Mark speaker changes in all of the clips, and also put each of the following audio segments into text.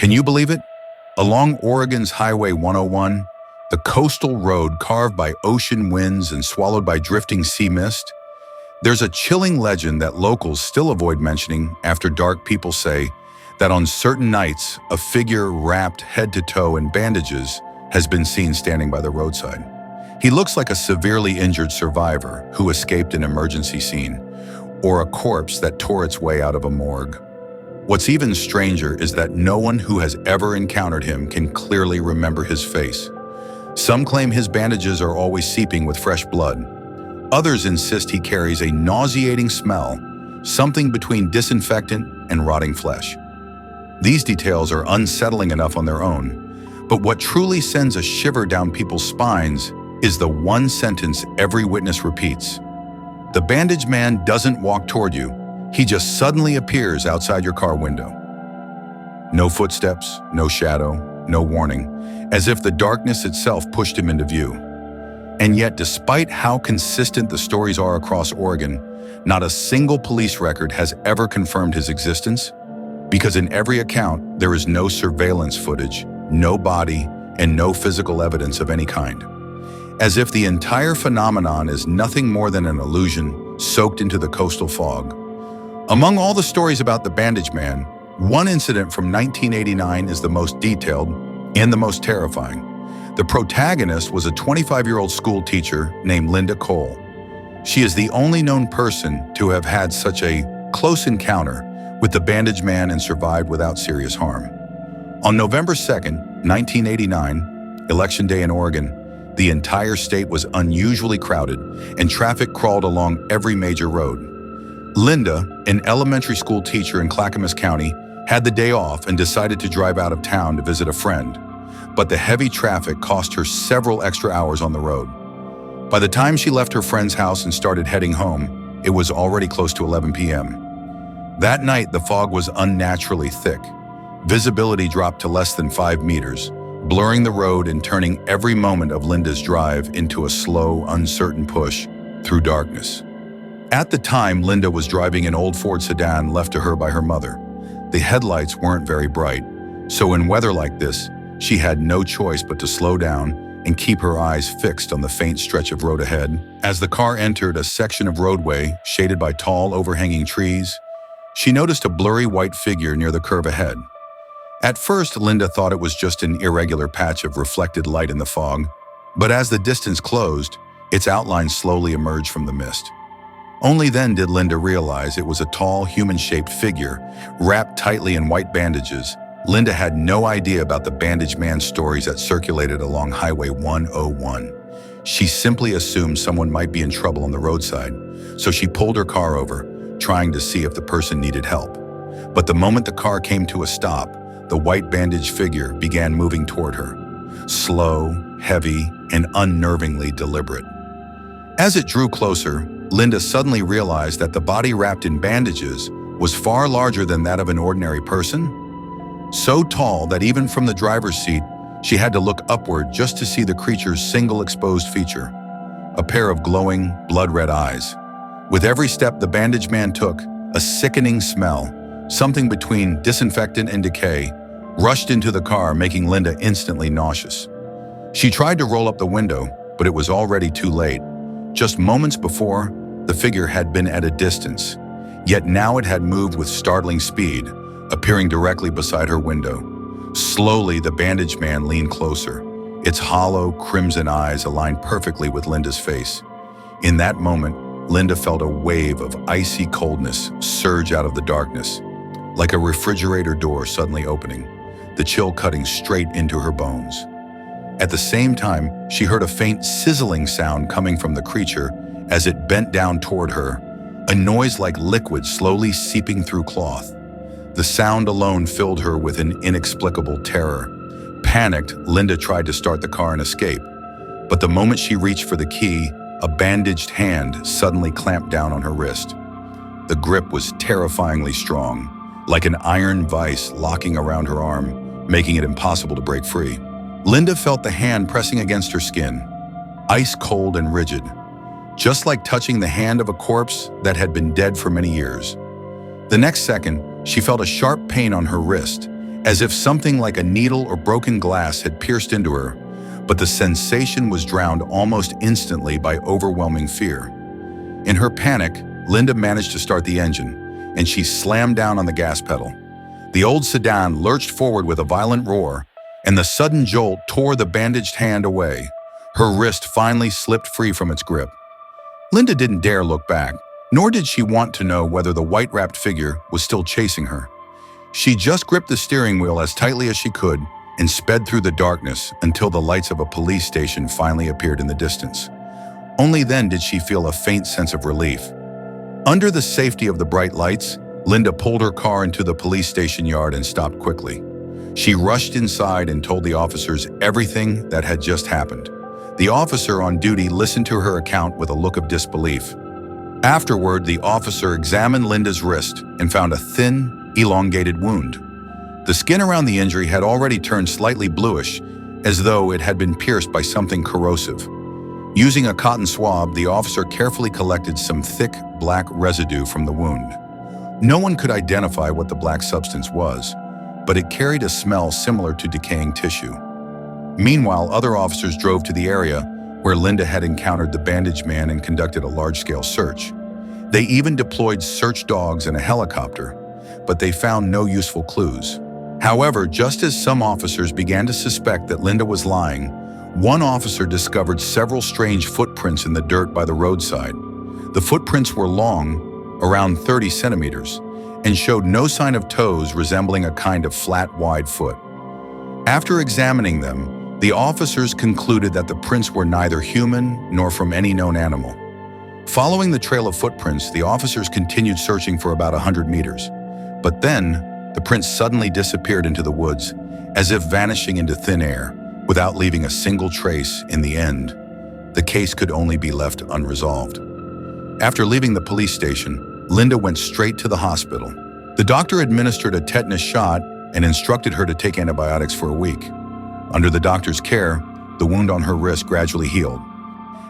Speaker 1: Can you believe it? Along Oregon's Highway 101, the coastal road carved by ocean winds and swallowed by drifting sea mist, there's a chilling legend that locals still avoid mentioning after dark. People say that on certain nights, a figure wrapped head to toe in bandages has been seen standing by the roadside. He looks like a severely injured survivor who escaped an emergency scene, or a corpse that tore its way out of a morgue. What's even stranger is that no one who has ever encountered him can clearly remember his face. Some claim his bandages are always seeping with fresh blood. Others insist he carries a nauseating smell, something between disinfectant and rotting flesh. These details are unsettling enough on their own, but what truly sends a shiver down people's spines is the one sentence every witness repeats. The bandage man doesn't walk toward you, he just suddenly appears outside your car window. No footsteps, no shadow, no warning, as if the darkness itself pushed him into view. And yet, despite how consistent the stories are across Oregon, not a single police record has ever confirmed his existence, because in every account, there is no surveillance footage, no body, and no physical evidence of any kind. As if the entire phenomenon is nothing more than an illusion soaked into the coastal fog. Among all the stories about the Bandage Man, one incident from 1989 is the most detailed and the most terrifying. The protagonist was a 25-year-old school teacher named Linda Cole. She is the only known person to have had such a close encounter with the Bandage Man and survived without serious harm. On November 2nd, 1989, Election Day in Oregon, the entire state was unusually crowded and traffic crawled along every major road. Linda, an elementary school teacher in Clackamas County, had the day off and decided to drive out of town to visit a friend. But the heavy traffic cost her several extra hours on the road. By the time she left her friend's house and started heading home, it was already close to 11 p.m. That night, the fog was unnaturally thick. Visibility dropped to less than 5 meters, blurring the road and turning every moment of Linda's drive into a slow, uncertain push through darkness. At the time, Linda was driving an old Ford sedan left to her by her mother. The headlights weren't very bright, so in weather like this, she had no choice but to slow down and keep her eyes fixed on the faint stretch of road ahead. As the car entered a section of roadway shaded by tall, overhanging trees, she noticed a blurry white figure near the curve ahead. At first, Linda thought it was just an irregular patch of reflected light in the fog, but as the distance closed, its outline slowly emerged from the mist. Only then did Linda realize it was a tall, human-shaped figure, wrapped tightly in white bandages. Linda had no idea about the Bandage Man stories that circulated along Highway 101. She simply assumed someone might be in trouble on the roadside, so she pulled her car over, trying to see if the person needed help. But the moment the car came to a stop, the white bandage figure began moving toward her, slow, heavy, and unnervingly deliberate. As it drew closer, Linda suddenly realized that the body wrapped in bandages was far larger than that of an ordinary person. So tall that even from the driver's seat, she had to look upward just to see the creature's single exposed feature, a pair of glowing, blood-red eyes. With every step the Bandage Man took, a sickening smell, something between disinfectant and decay, rushed into the car, making Linda instantly nauseous. She tried to roll up the window, but it was already too late. Just moments before, the figure had been at a distance, yet now it had moved with startling speed, appearing directly beside her window. Slowly, the Bandage Man leaned closer, its hollow, crimson eyes aligned perfectly with Linda's face. In that moment, Linda felt a wave of icy coldness surge out of the darkness, like a refrigerator door suddenly opening, the chill cutting straight into her bones. At the same time, she heard a faint sizzling sound coming from the creature as it bent down toward her, a noise like liquid slowly seeping through cloth. The sound alone filled her with an inexplicable terror. Panicked, Linda tried to start the car and escape, but the moment she reached for the key, a bandaged hand suddenly clamped down on her wrist. The grip was terrifyingly strong, like an iron vise locking around her arm, making it impossible to break free. Linda felt the hand pressing against her skin, ice cold and rigid, just like touching the hand of a corpse that had been dead for many years. The next second, she felt a sharp pain on her wrist, as if something like a needle or broken glass had pierced into her, but the sensation was drowned almost instantly by overwhelming fear. In her panic, Linda managed to start the engine, and she slammed down on the gas pedal. The old sedan lurched forward with a violent roar, and the sudden jolt tore the bandaged hand away. Her wrist finally slipped free from its grip. Linda didn't dare look back, nor did she want to know whether the white-wrapped figure was still chasing her. She just gripped the steering wheel as tightly as she could and sped through the darkness until the lights of a police station finally appeared in the distance. Only then did she feel a faint sense of relief. Under the safety of the bright lights, Linda pulled her car into the police station yard and stopped quickly. She rushed inside and told the officers everything that had just happened. The officer on duty listened to her account with a look of disbelief. Afterward, the officer examined Linda's wrist and found a thin, elongated wound. The skin around the injury had already turned slightly bluish, as though it had been pierced by something corrosive. Using a cotton swab, the officer carefully collected some thick, black residue from the wound. No one could identify what the black substance was, but it carried a smell similar to decaying tissue. Meanwhile, other officers drove to the area where Linda had encountered the Bandage man and conducted a large-scale search. They even deployed search dogs and a helicopter, but they found no useful clues. However, just as some officers began to suspect that Linda was lying, one officer discovered several strange footprints in the dirt by the roadside. The footprints were long, around 30 centimeters, and showed no sign of toes resembling a kind of flat, wide foot. After examining them, the officers concluded that the prints were neither human nor from any known animal. Following the trail of footprints, the officers continued searching for about 100 meters. But then, the prints suddenly disappeared into the woods, as if vanishing into thin air, without leaving a single trace. In the end, the case could only be left unresolved. After leaving the police station, Linda went straight to the hospital. The doctor administered a tetanus shot and instructed her to take antibiotics for a week. Under the doctor's care, the wound on her wrist gradually healed.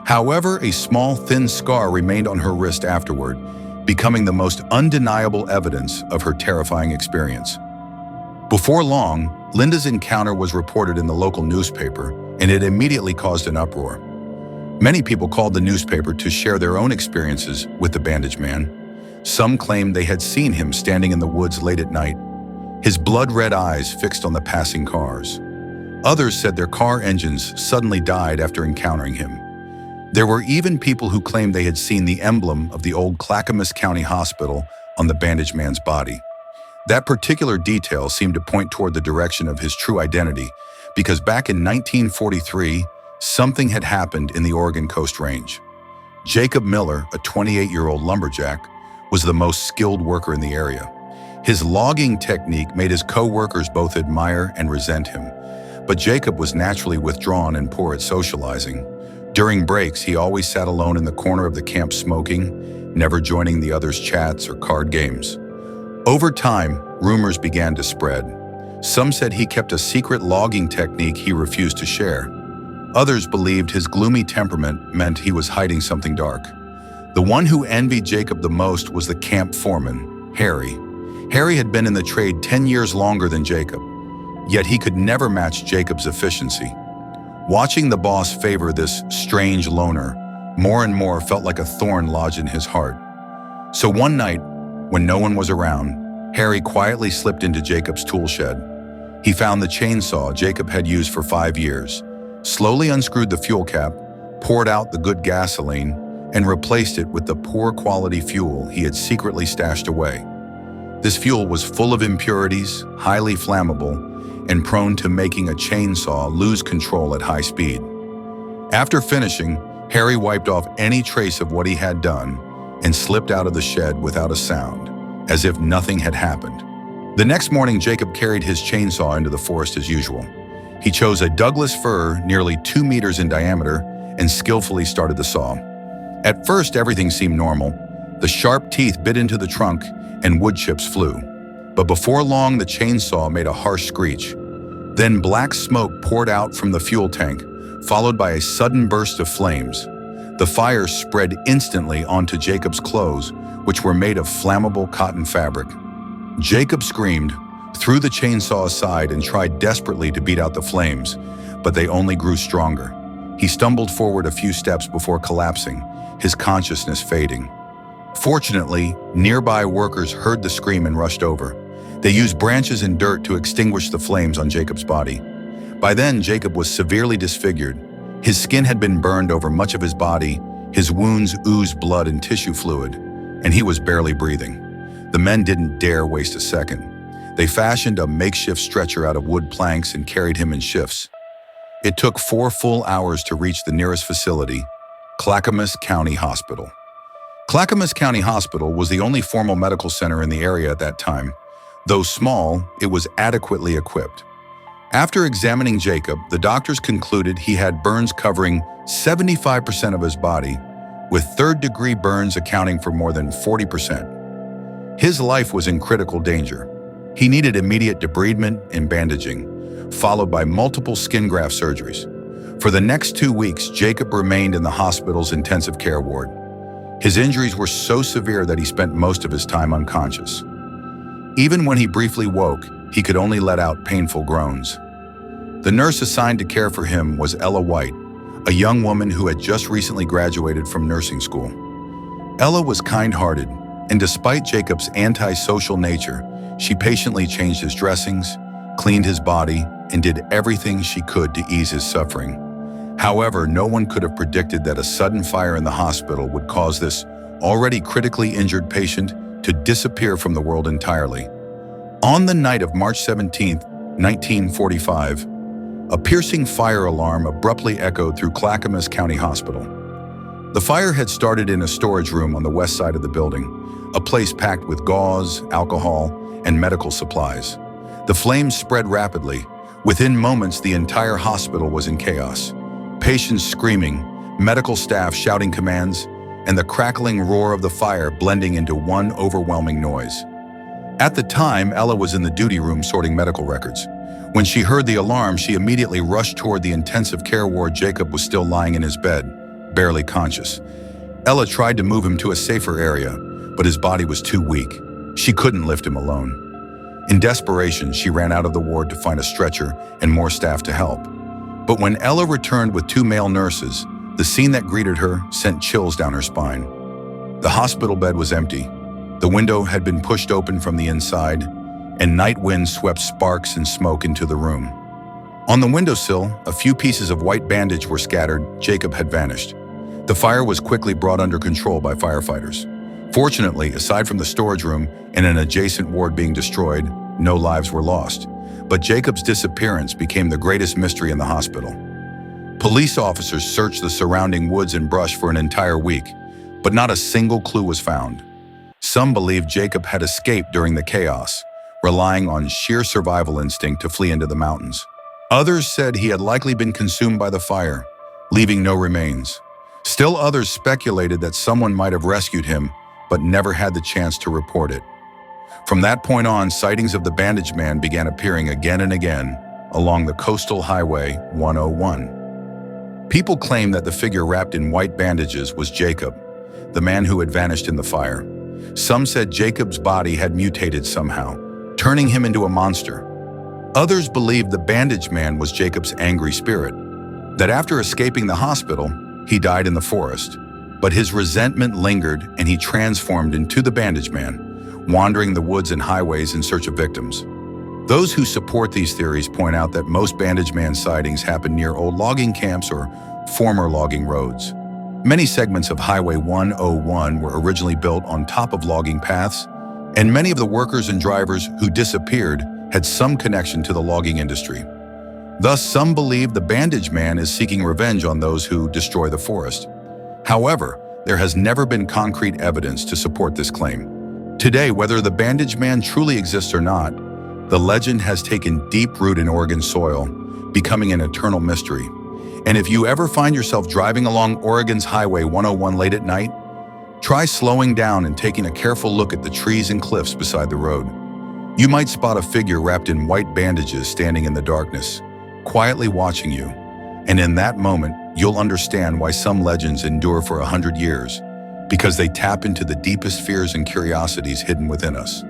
Speaker 1: However, a small, thin scar remained on her wrist afterward, becoming the most undeniable evidence of her terrifying experience. Before long, Linda's encounter was reported in the local newspaper, and it immediately caused an uproar. Many people called the newspaper to share their own experiences with the Bandage man. Some claimed they had seen him standing in the woods late at night, his blood-red eyes fixed on the passing cars. Others said their car engines suddenly died after encountering him. There were even people who claimed they had seen the emblem of the old Clackamas County Hospital on the Bandage man's body. That particular detail seemed to point toward the direction of his true identity, because back in 1943, something had happened in the Oregon Coast Range. Jacob Miller, a 28-year-old lumberjack, was the most skilled worker in the area. His logging technique made his co-workers both admire and resent him, but Jacob was naturally withdrawn and poor at socializing. During breaks, he always sat alone in the corner of the camp smoking, never joining the others' chats or card games. Over time, rumors began to spread. Some said he kept a secret logging technique he refused to share. Others believed his gloomy temperament meant he was hiding something dark. The one who envied Jacob the most was the camp foreman, Harry. Harry had been in the trade 10 years longer than Jacob, yet he could never match Jacob's efficiency. Watching the boss favor this strange loner more and more felt like a thorn lodged in his heart. So one night, when no one was around, Harry quietly slipped into Jacob's tool shed. He found the chainsaw Jacob had used for 5 years, slowly unscrewed the fuel cap, poured out the good gasoline, and replaced it with the poor quality fuel he had secretly stashed away. This fuel was full of impurities, highly flammable, and prone to making a chainsaw lose control at high speed. After finishing, Harry wiped off any trace of what he had done and slipped out of the shed without a sound, as if nothing had happened. The next morning, Jacob carried his chainsaw into the forest as usual. He chose a Douglas fir nearly 2 meters in diameter and skillfully started the saw. At first, everything seemed normal. The sharp teeth bit into the trunk and wood chips flew. But before long, the chainsaw made a harsh screech. Then black smoke poured out from the fuel tank, followed by a sudden burst of flames. The fire spread instantly onto Jacob's clothes, which were made of flammable cotton fabric. Jacob screamed, threw the chainsaw aside and tried desperately to beat out the flames, but they only grew stronger. He stumbled forward a few steps before collapsing, his consciousness fading. Fortunately, nearby workers heard the scream and rushed over. They used branches and dirt to extinguish the flames on Jacob's body. By then, Jacob was severely disfigured. His skin had been burned over much of his body, his wounds oozed blood and tissue fluid, and he was barely breathing. The men didn't dare waste a second. They fashioned a makeshift stretcher out of wood planks and carried him in shifts. It took 4 full hours to reach the nearest facility, Clackamas County Hospital. Clackamas County Hospital was the only formal medical center in the area at that time. Though small, it was adequately equipped. After examining Jacob, the doctors concluded he had burns covering 75% of his body, with third-degree burns accounting for more than 40%. His life was in critical danger. He needed immediate debridement and bandaging, followed by multiple skin graft surgeries. For the next 2 weeks, Jacob remained in the hospital's intensive care ward. His injuries were so severe that he spent most of his time unconscious. Even when he briefly woke, he could only let out painful groans. The nurse assigned to care for him was Ella White, a young woman who had just recently graduated from nursing school. Ella was kind-hearted, and despite Jacob's antisocial nature, she patiently changed his dressings, cleaned his body, and did everything she could to ease his suffering. However, no one could have predicted that a sudden fire in the hospital would cause this already critically injured patient to disappear from the world entirely. On the night of March 17, 1945, a piercing fire alarm abruptly echoed through Clackamas County Hospital. The fire had started in a storage room on the west side of the building, a place packed with gauze, alcohol, and medical supplies. The flames spread rapidly. Within moments, the entire hospital was in chaos. Patients screaming, medical staff shouting commands, and the crackling roar of the fire blending into one overwhelming noise. At the time, Ella was in the duty room sorting medical records. When she heard the alarm, she immediately rushed toward the intensive care ward. Jacob was still lying in his bed, barely conscious. Ella tried to move him to a safer area, but his body was too weak. She couldn't lift him alone. In desperation, she ran out of the ward to find a stretcher and more staff to help. But when Ella returned with 2 male nurses, the scene that greeted her sent chills down her spine. The hospital bed was empty. The window had been pushed open from the inside, and night winds swept sparks and smoke into the room. On the windowsill, a few pieces of white bandage were scattered. Jacob had vanished. The fire was quickly brought under control by firefighters. Fortunately, aside from the storage room and an adjacent ward being destroyed, no lives were lost. But Jacob's disappearance became the greatest mystery in the hospital. Police officers searched the surrounding woods and brush for an entire week, but not a single clue was found. Some believed Jacob had escaped during the chaos, relying on sheer survival instinct to flee into the mountains. Others said he had likely been consumed by the fire, leaving no remains. Still others speculated that someone might have rescued him, but never had the chance to report it. From that point on, sightings of the Bandage Man began appearing again and again along the coastal highway 101. People claimed that the figure wrapped in white bandages was Jacob, the man who had vanished in the fire. Some said Jacob's body had mutated somehow, turning him into a monster. Others believed the Bandage Man was Jacob's angry spirit, that after escaping the hospital, he died in the forest. But his resentment lingered and he transformed into the Bandage Man, wandering the woods and highways in search of victims. Those who support these theories point out that most Bandage Man sightings happen near old logging camps or former logging roads. Many segments of Highway 101 were originally built on top of logging paths, and many of the workers and drivers who disappeared had some connection to the logging industry. Thus, some believe the Bandage Man is seeking revenge on those who destroy the forest. However, there has never been concrete evidence to support this claim. Today, whether the Bandage Man truly exists or not, the legend has taken deep root in Oregon soil, becoming an eternal mystery. And if you ever find yourself driving along Oregon's Highway 101 late at night, try slowing down and taking a careful look at the trees and cliffs beside the road. You might spot a figure wrapped in white bandages standing in the darkness, quietly watching you. And in that moment, you'll understand why some legends endure for 100 years, because they tap into the deepest fears and curiosities hidden within us.